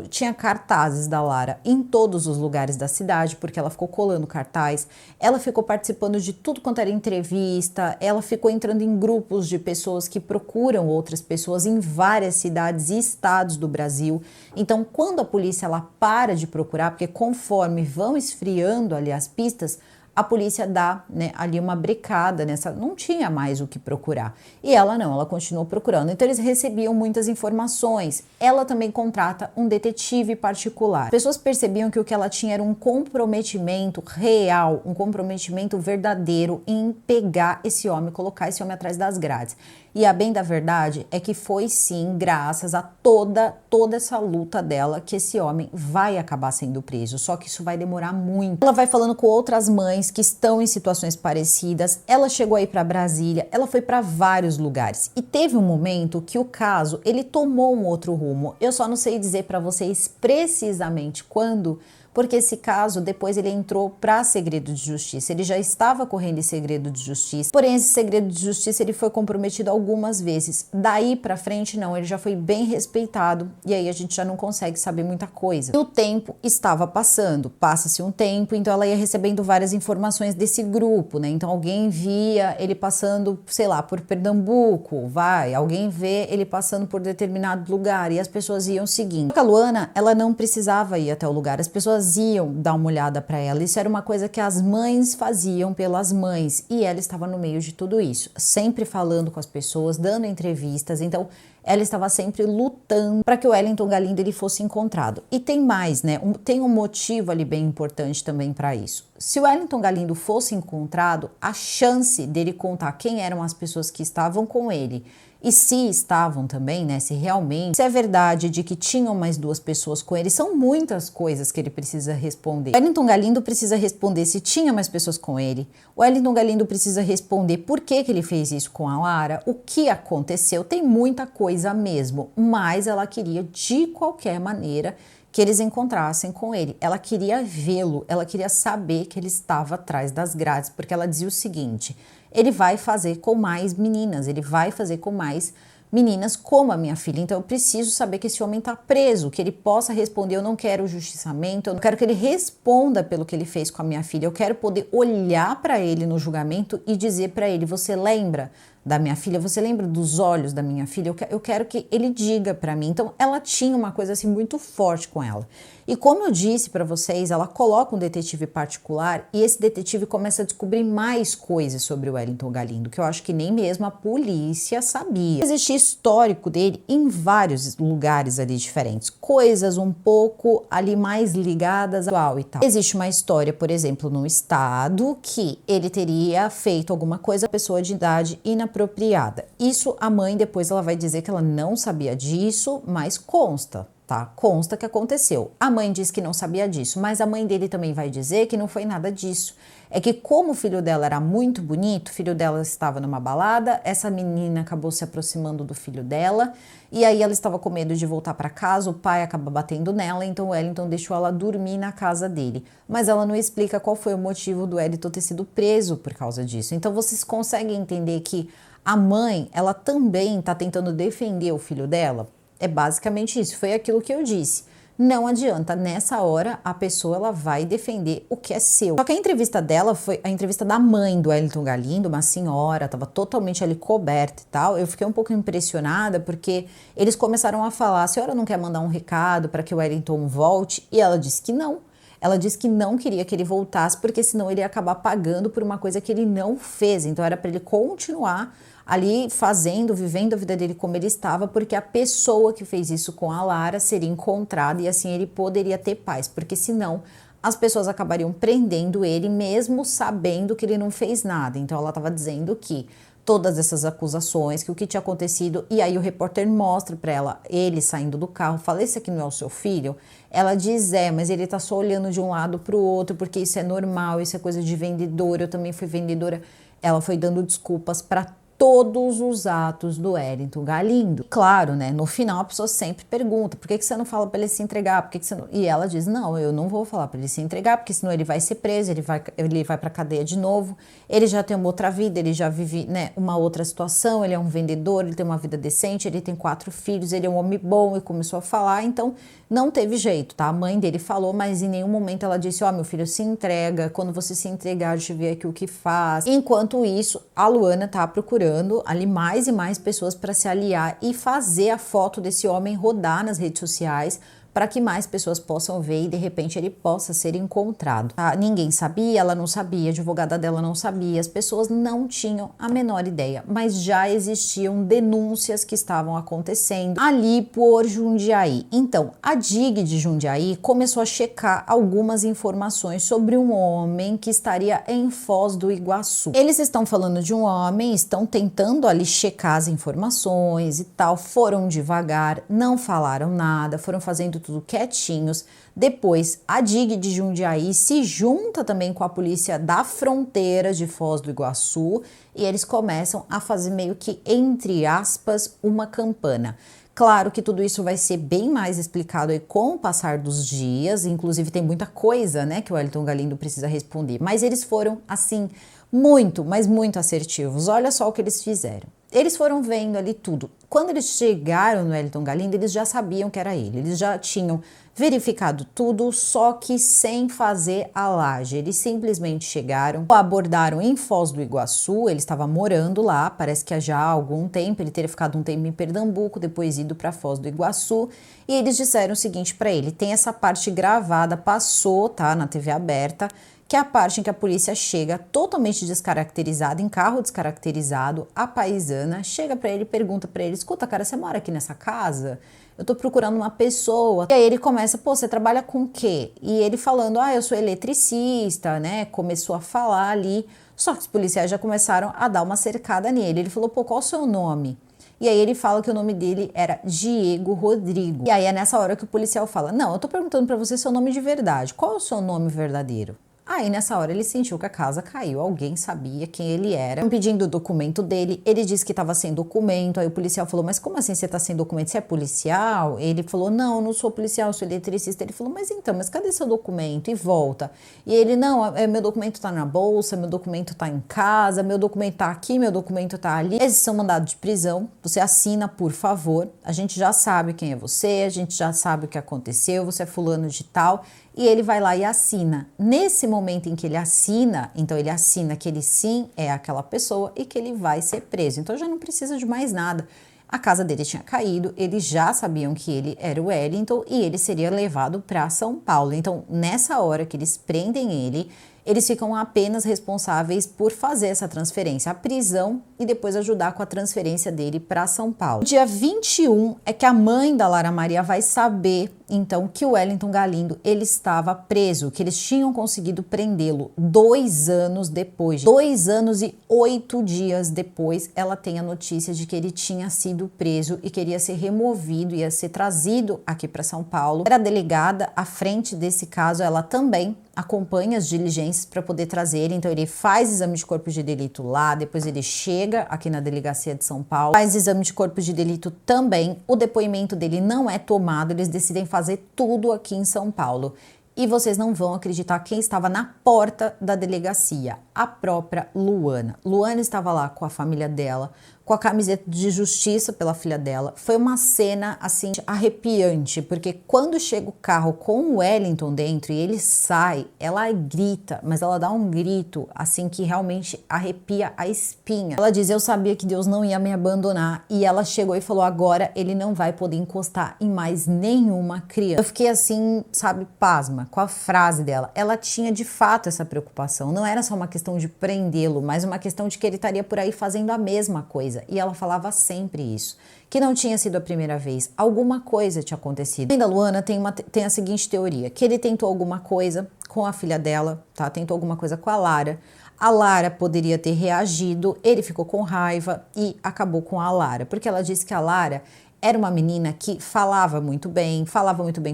tinha cartazes da Lara em todos os lugares da cidade, porque ela ficou colando cartaz. Ela ela ficou participando de tudo quanto era entrevista, ela ficou entrando em grupos de pessoas que procuram outras pessoas em várias cidades e estados do Brasil. Então, quando a polícia ela para de procurar, porque conforme vão esfriando ali as pistas, a polícia dá, né, ali uma brecada nessa, não tinha mais o que procurar. E ela não, ela continuou procurando. Então eles recebiam muitas informações. Ela também contrata um detetive particular. As pessoas percebiam que o que ela tinha era um comprometimento real, um comprometimento verdadeiro em pegar esse homem, colocar esse homem atrás das grades. E a bem da verdade é que foi sim, graças a toda essa luta dela, que esse homem vai acabar sendo preso. Só que isso vai demorar muito. Ela vai falando com outras mães que estão em situações parecidas. Ela chegou aí para Brasília, ela foi para vários lugares. E teve um momento que o caso, ele tomou um outro rumo. Eu só não sei dizer para vocês precisamente quando, porque esse caso depois ele entrou para segredo de justiça. Ele já estava correndo em segredo de justiça, porém esse segredo de justiça ele foi comprometido algumas vezes. Daí para frente não, ele já foi bem respeitado e aí a gente já não consegue saber muita coisa. E o tempo estava passando, passa-se um tempo, então ela ia recebendo várias informações desse grupo, né? Então alguém via ele passando, sei lá, por Pernambuco, alguém vê ele passando por determinado lugar e as pessoas iam seguindo. A Luana, ela não precisava ir até o lugar, as pessoas iam dar uma olhada para ela. Isso era uma coisa que as mães faziam pelas mães e ela estava no meio de tudo isso, sempre falando com as pessoas, dando entrevistas. Então ela estava sempre lutando para que o Wellington Galindo ele fosse encontrado. E tem mais, né? Tem um motivo ali bem importante também para isso. Se o Wellington Galindo fosse encontrado, a chance dele contar quem eram as pessoas que estavam com ele e se estavam também, né, se realmente, se é verdade de que tinham mais duas pessoas com ele, são muitas coisas que ele precisa responder. O Wellington Galindo precisa responder se tinha mais pessoas com ele. O Wellington Galindo precisa responder por que ele fez isso com a Lara, o que aconteceu, tem muita coisa mesmo, mas ela queria de qualquer maneira que eles encontrassem com ele. Ela queria vê-lo, ela queria saber que ele estava atrás das grades, porque ela dizia o seguinte: ele vai fazer com mais meninas, ele vai fazer com mais meninas como a minha filha, então eu preciso saber que esse homem está preso, que ele possa responder. Eu não quero justiçamento, eu não quero que ele responda pelo que ele fez com a minha filha, eu quero poder olhar para ele no julgamento e dizer para ele: você lembra da minha filha? Você lembra dos olhos da minha filha? Eu quero que ele diga para mim. Então ela tinha uma coisa assim muito forte com ela. E como eu disse para vocês, ela coloca um detetive particular e esse detetive começa a descobrir mais coisas sobre o Wellington Galindo, que eu acho que nem mesmo a polícia sabia. Existe histórico dele em vários lugares ali diferentes, coisas um pouco ali mais ligadas ao e tal. Existe uma história, por exemplo, no estado, que ele teria feito alguma coisa a pessoa de idade inapropriada. Isso a mãe depois ela vai dizer que ela não sabia disso, mas consta. Tá? Consta que aconteceu. A mãe diz que não sabia disso, mas a mãe dele também vai dizer que não foi nada disso. É que como o filho dela era muito bonito, o filho dela estava numa balada, essa menina acabou se aproximando do filho dela e aí ela estava com medo de voltar para casa, o pai acaba batendo nela, então o Wellington deixou ela dormir na casa dele. Mas ela não explica qual foi o motivo do Wellington ter sido preso por causa disso. Então vocês conseguem entender que a mãe, ela também está tentando defender o filho dela? É basicamente isso, foi aquilo que eu disse. Não adianta, nessa hora a pessoa ela vai defender o que é seu. Só que a entrevista dela foi a entrevista da mãe do Wellington Galindo, uma senhora, estava totalmente ali coberta e tal. Eu fiquei um pouco impressionada porque eles começaram a falar: a senhora não quer mandar um recado para que o Wellington volte? E ela disse que não. Ela disse que não queria que ele voltasse porque senão ele ia acabar pagando por uma coisa que ele não fez. Então era para ele continuar ali fazendo, vivendo a vida dele como ele estava, porque a pessoa que fez isso com a Lara seria encontrada e assim ele poderia ter paz, porque senão as pessoas acabariam prendendo ele mesmo sabendo que ele não fez nada. Então ela estava dizendo que todas essas acusações, que o que tinha acontecido, e aí o repórter mostra para ela ele saindo do carro, fala: esse aqui não é o seu filho? Ela diz: é, mas ele tá só olhando de um lado para o outro, porque isso é normal, isso é coisa de vendedora, eu também fui vendedora. Ela foi dando desculpas para todos os atos do Wellington Galindo. Claro, né? No final a pessoa sempre pergunta: por que você não fala para ele se entregar? Por que você não... E ela diz: não, eu não vou falar para ele se entregar, porque senão ele vai ser preso, ele vai para cadeia de novo. Ele já tem uma outra vida, ele já vive, né, uma outra situação. Ele é um vendedor, ele tem uma vida decente, ele tem 4 filhos, ele é um homem bom e começou a falar. Então não teve jeito, tá? A mãe dele falou, mas em nenhum momento ela disse: ó, meu filho, se entrega. Quando você se entregar, deixa eu ver aqui o que faz. Enquanto isso, a Luana tá procurando ali mais e mais pessoas para se aliar e fazer a foto desse homem rodar nas redes sociais para que mais pessoas possam ver e de repente ele possa ser encontrado. Tá? Ninguém sabia, ela não sabia, a advogada dela não sabia, as pessoas não tinham a menor ideia, mas já existiam denúncias que estavam acontecendo ali por Jundiaí. Então, a DIG de Jundiaí começou a checar algumas informações sobre um homem que estaria em Foz do Iguaçu. Eles estão falando de um homem, estão tentando ali checar as informações e tal, foram devagar, não falaram nada, foram fazendo tudo quietinhos. Depois, a DIG de Jundiaí se junta também com a polícia da fronteira de Foz do Iguaçu e eles começam a fazer meio que, entre aspas, uma campana. Claro que tudo isso vai ser bem mais explicado aí com o passar dos dias, inclusive tem muita coisa, né, que o Wellington Galindo precisa responder, mas eles foram, assim, muito, mas muito assertivos. Olha só o que eles fizeram. Eles foram vendo ali tudo. Quando eles chegaram no Wellington Galindo, eles já sabiam que era ele. Eles já tinham verificado tudo, só que sem fazer alarde. Eles simplesmente chegaram, abordaram em Foz do Iguaçu. Ele estava morando lá, parece que já há algum tempo. Ele teria ficado um tempo em Pernambuco, depois ido para Foz do Iguaçu. E eles disseram o seguinte para ele: tem essa parte gravada, passou, tá, na TV aberta, que é a parte em que a polícia chega totalmente descaracterizada, em carro descaracterizado, a paisana chega pra ele e pergunta pra ele: escuta, cara, você mora aqui nessa casa? Eu tô procurando uma pessoa. E aí ele começa: pô, você trabalha com o quê? E ele falando: eu sou eletricista, né? Começou a falar ali, só que os policiais já começaram a dar uma cercada nele. Ele falou: pô, qual o seu nome? E aí ele fala que o nome dele era Diego Rodrigo. E aí é nessa hora que o policial fala: não, eu tô perguntando pra você seu nome de verdade. Qual é o seu nome verdadeiro? Aí nessa hora ele sentiu que a casa caiu, alguém sabia quem ele era. Pedindo o documento dele, ele disse que estava sem documento. Aí o policial falou: mas como assim você está sem documento? Você é policial? Ele falou: não, eu não sou policial, eu sou eletricista. Ele falou: mas então, mas cadê seu documento? E volta. E ele: não, meu documento está na bolsa, meu documento está em casa, meu documento está aqui, meu documento está ali. Esses são mandados de prisão, você assina, por favor. A gente já sabe quem é você, a gente já sabe o que aconteceu, você é fulano de tal. E ele vai lá e assina. Nesse momento em que ele assina, então ele assina que ele sim é aquela pessoa e que ele vai ser preso. Então já não precisa de mais nada. A casa dele tinha caído, eles já sabiam que ele era o Wellington e ele seria levado para São Paulo. Então, nessa hora que eles prendem ele, eles ficam apenas responsáveis por fazer essa transferência, a prisão, e depois ajudar com a transferência dele para São Paulo. Dia 21 é que a mãe da Lara Maria vai saber, então, que o Wellington Galindo ele estava preso, que eles tinham conseguido prendê-lo 2 anos depois. 2 anos e 8 dias depois, ela tem a notícia de que ele tinha sido preso e queria ser removido, ia ser trazido aqui para São Paulo. Era delegada à frente desse caso, ela também acompanha as diligências para poder trazer ele. Então ele faz exame de corpo de delito lá, depois ele chega aqui na delegacia de São Paulo, faz exame de corpo de delito também. O depoimento dele não é tomado, eles decidem fazer tudo aqui em São Paulo. E vocês não vão acreditar quem estava na porta da delegacia: a própria Luana. Luana estava lá com a família dela, com a camiseta de justiça pela filha dela. Foi uma cena, assim, arrepiante, porque quando chega o carro com o Wellington dentro e ele sai, ela grita, mas ela dá um grito, assim, que realmente arrepia a espinha. Ela diz: eu sabia que Deus não ia me abandonar. E ela chegou e falou: agora ele não vai poder encostar em mais nenhuma criança. Eu fiquei assim, sabe, pasma com a frase dela. Ela tinha de fato essa preocupação. Não era só uma questão de prendê-lo, mas uma questão de que ele estaria por aí fazendo a mesma coisa. E ela falava sempre isso, que não tinha sido a primeira vez, alguma coisa tinha acontecido. A mãe da Luana tem a seguinte teoria: que ele tentou alguma coisa com a filha dela, tá? Tentou alguma coisa com a Lara. A Lara poderia ter reagido, ele ficou com raiva e acabou com a Lara, porque ela disse que a Lara Era uma menina que falava muito bem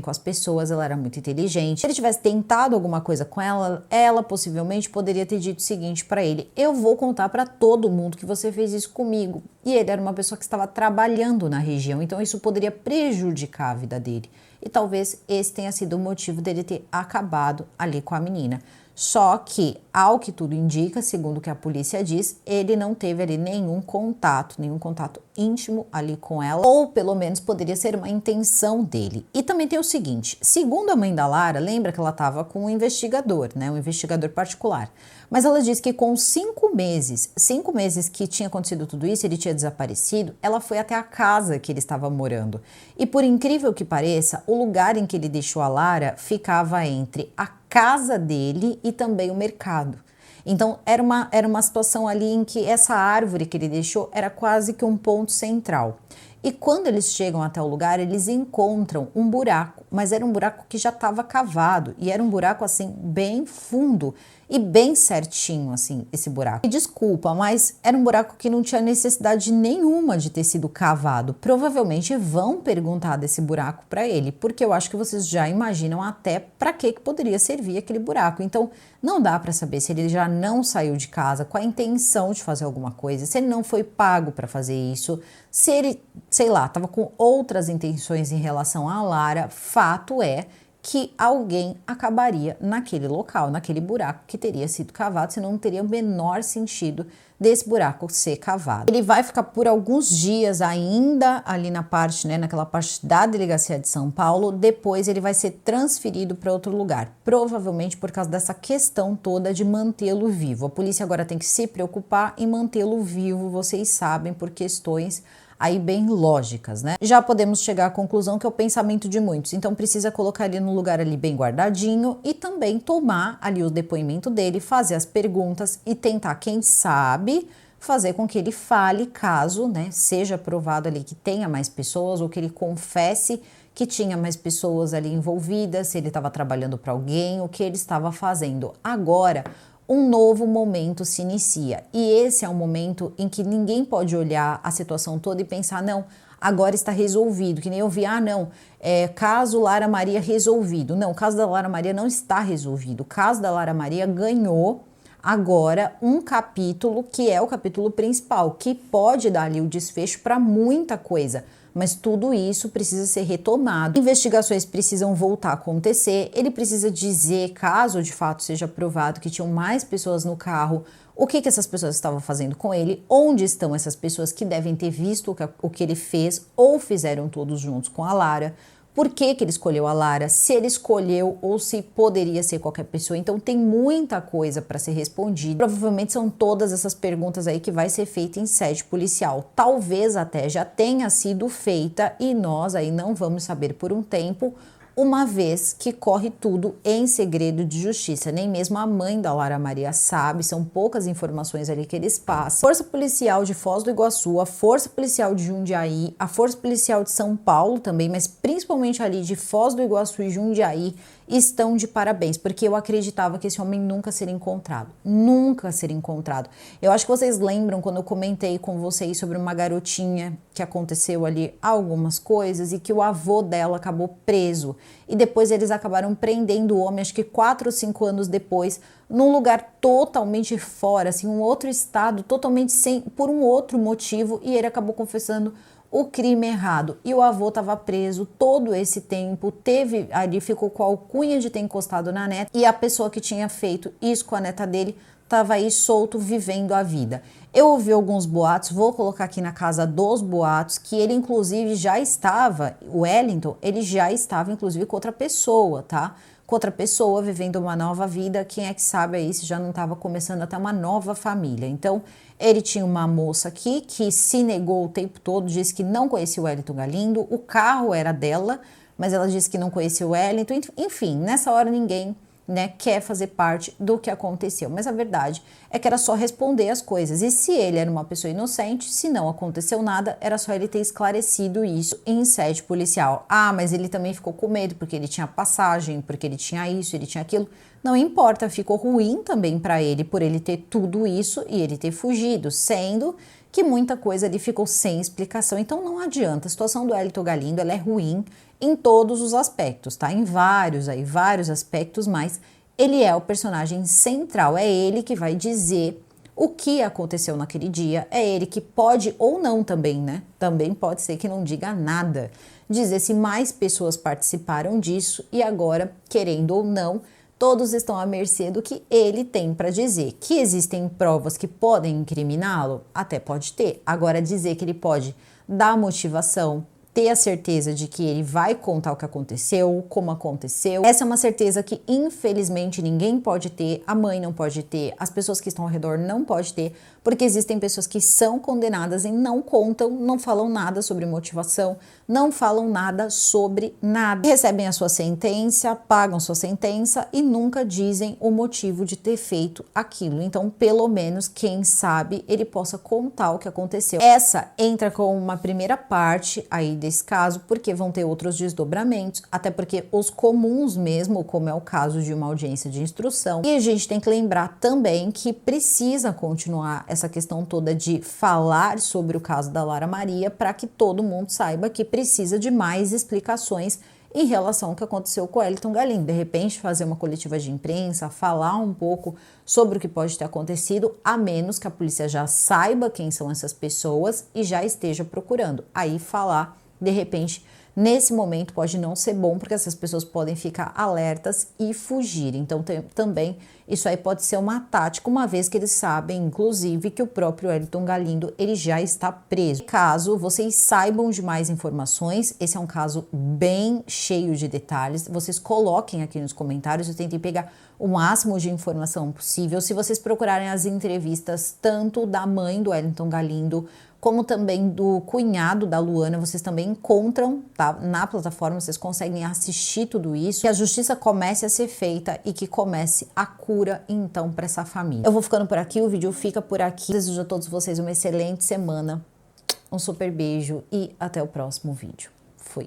com as pessoas, ela era muito inteligente. Se ele tivesse tentado alguma coisa com ela, ela possivelmente poderia ter dito o seguinte para ele: eu vou contar para todo mundo que você fez isso comigo. E ele era uma pessoa que estava trabalhando na região, então isso poderia prejudicar a vida dele. E talvez esse tenha sido o motivo dele ter acabado ali com a menina. Só que, ao que tudo indica, segundo o que a polícia diz, ele não teve ali nenhum contato íntimo ali com ela, ou pelo menos poderia ser uma intenção dele. E também tem o seguinte, segundo a mãe da Lara, lembra que ela estava com um investigador, né, um investigador particular, mas ela diz que com 5 meses que tinha acontecido tudo isso, ele tinha desaparecido, ela foi até a casa que ele estava morando. E por incrível que pareça, o lugar em que ele deixou a Lara ficava entre a casa dele e também o mercado. Então era uma situação ali em que essa árvore que ele deixou era quase que um ponto central. E quando eles chegam até o lugar, eles encontram um buraco, mas era um buraco que já estava cavado e era um buraco assim bem fundo e bem certinho assim esse buraco. E desculpa, mas era um buraco que não tinha necessidade nenhuma de ter sido cavado. Provavelmente vão perguntar desse buraco para ele, porque eu acho que vocês já imaginam até para que poderia servir aquele buraco. Então não dá para saber se ele já não saiu de casa com a intenção de fazer alguma coisa, se ele não foi pago para fazer isso, se ele, sei lá, estava com outras intenções em relação a Lara. Fato é que alguém acabaria naquele local, naquele buraco que teria sido cavado, senão não teria o menor sentido desse buraco ser cavado. Ele vai ficar por alguns dias ainda ali na parte, né, naquela parte da delegacia de São Paulo, depois ele vai ser transferido para outro lugar, provavelmente por causa dessa questão toda de mantê-lo vivo. A polícia agora tem que se preocupar em mantê-lo vivo, vocês sabem, por questões aí bem lógicas, né? Já podemos chegar à conclusão que é o pensamento de muitos, então precisa colocar ele no lugar ali bem guardadinho e também tomar ali o depoimento dele, fazer as perguntas e tentar, quem sabe, fazer com que ele fale caso, né, seja provado ali que tenha mais pessoas ou que ele confesse que tinha mais pessoas ali envolvidas, se ele estava trabalhando para alguém, o que ele estava fazendo. Agora, um novo momento se inicia e esse é um momento em que ninguém pode olhar a situação toda e pensar, não, agora está resolvido, que nem eu vi, caso Lara Maria resolvido. Não, o caso da Lara Maria não está resolvido, o caso da Lara Maria ganhou agora um capítulo que é o capítulo principal, que pode dar ali o desfecho para muita coisa. Mas tudo isso precisa ser retomado. Investigações precisam voltar a acontecer. Ele precisa dizer, caso de fato seja provado que tinham mais pessoas no carro, o que essas pessoas estavam fazendo com ele, onde estão essas pessoas que devem ter visto o que ele fez ou fizeram todos juntos com a Lara. Por que ele escolheu a Lara, se ele escolheu ou se poderia ser qualquer pessoa. Então tem muita coisa para ser respondida. Provavelmente são todas essas perguntas aí que vai ser feita em sede policial. Talvez até já tenha sido feita e nós aí não vamos saber por um tempo, uma vez que corre tudo em segredo de justiça. Nem mesmo a mãe da Lara Maria sabe, são poucas informações ali que eles passam. Força Policial de Foz do Iguaçu, a Força Policial de Jundiaí, a Força Policial de São Paulo também, mas principalmente ali de Foz do Iguaçu e Jundiaí, estão de parabéns, porque eu acreditava que esse homem nunca seria encontrado. Nunca seria encontrado. Eu acho que vocês lembram quando eu comentei com vocês sobre uma garotinha que aconteceu ali algumas coisas e que o avô dela acabou preso. E depois eles acabaram prendendo o homem, acho que 4 ou 5 anos depois, num lugar totalmente fora, assim, um outro estado, totalmente por um outro motivo, e ele acabou confessando o crime errado. E o avô estava preso todo esse tempo, ficou com a alcunha de ter encostado na neta, e a pessoa que tinha feito isso com a neta dele estava aí solto, vivendo a vida. Eu ouvi alguns boatos, vou colocar aqui na casa dos boatos, que ele inclusive já estava, o Wellington, ele já estava inclusive com outra pessoa, tá? Com outra pessoa, vivendo uma nova vida, quem é que sabe aí se já não estava começando até uma nova família. Então, ele tinha uma moça aqui que se negou o tempo todo, disse que não conhecia o Wellington Galindo, o carro era dela, mas ela disse que não conhecia o Wellington, enfim, nessa hora ninguém né, quer fazer parte do que aconteceu. Mas a verdade é que era só responder as coisas. E se ele era uma pessoa inocente, se não aconteceu nada, era só ele ter esclarecido isso em sede policial. Ah, mas ele também ficou com medo porque ele tinha passagem, porque ele tinha isso, ele tinha aquilo. Não importa, ficou ruim também para ele por ele ter tudo isso e ele ter fugido, sendo que muita coisa ali ficou sem explicação. Então não adianta, a situação do Wellington Galindo, ela é ruim em todos os aspectos, tá? Em vários aspectos, mas ele é o personagem central, é ele que vai dizer o que aconteceu naquele dia, é ele que pode ou não também, né? Também pode ser que não diga nada, dizer se mais pessoas participaram disso e agora, querendo ou não, todos estão à mercê do que ele tem para dizer. Que existem provas que podem incriminá-lo? Até pode ter. Agora, dizer que ele pode dar motivação, ter a certeza de que ele vai contar o que aconteceu, como aconteceu. Essa é uma certeza que, infelizmente, ninguém pode ter, a mãe não pode ter, as pessoas que estão ao redor não podem ter, porque existem pessoas que são condenadas e não contam, não falam nada sobre motivação, não falam nada sobre nada. Recebem a sua sentença, pagam sua sentença e nunca dizem o motivo de ter feito aquilo. Então, pelo menos, quem sabe, ele possa contar o que aconteceu. Essa entra com uma primeira parte aí desse caso, porque vão ter outros desdobramentos, até porque os comuns mesmo, como é o caso de uma audiência de instrução. E a gente tem que lembrar também que precisa continuar essa questão toda de falar sobre o caso da Lara Maria para que todo mundo saiba que precisa de mais explicações em relação ao que aconteceu com o Wellington Galindo. De repente, fazer uma coletiva de imprensa, falar um pouco sobre o que pode ter acontecido, a menos que a polícia já saiba quem são essas pessoas e já esteja procurando. Aí falar, de repente, nesse momento pode não ser bom, porque essas pessoas podem ficar alertas e fugir. Então, também isso aí pode ser uma tática, uma vez que eles sabem, inclusive, que o próprio Wellington Galindo, ele já está preso. Caso vocês saibam de mais informações, esse é um caso bem cheio de detalhes, vocês coloquem aqui nos comentários, eu tentei pegar o máximo de informação possível. Se vocês procurarem as entrevistas, tanto da mãe do Wellington Galindo, como também do cunhado da Luana, vocês também encontram, tá? Na plataforma, vocês conseguem assistir tudo isso, que a justiça comece a ser feita e que comece a cura, então, para essa família. Eu vou ficando por aqui, o vídeo fica por aqui. Desejo a todos vocês uma excelente semana, um super beijo e até o próximo vídeo.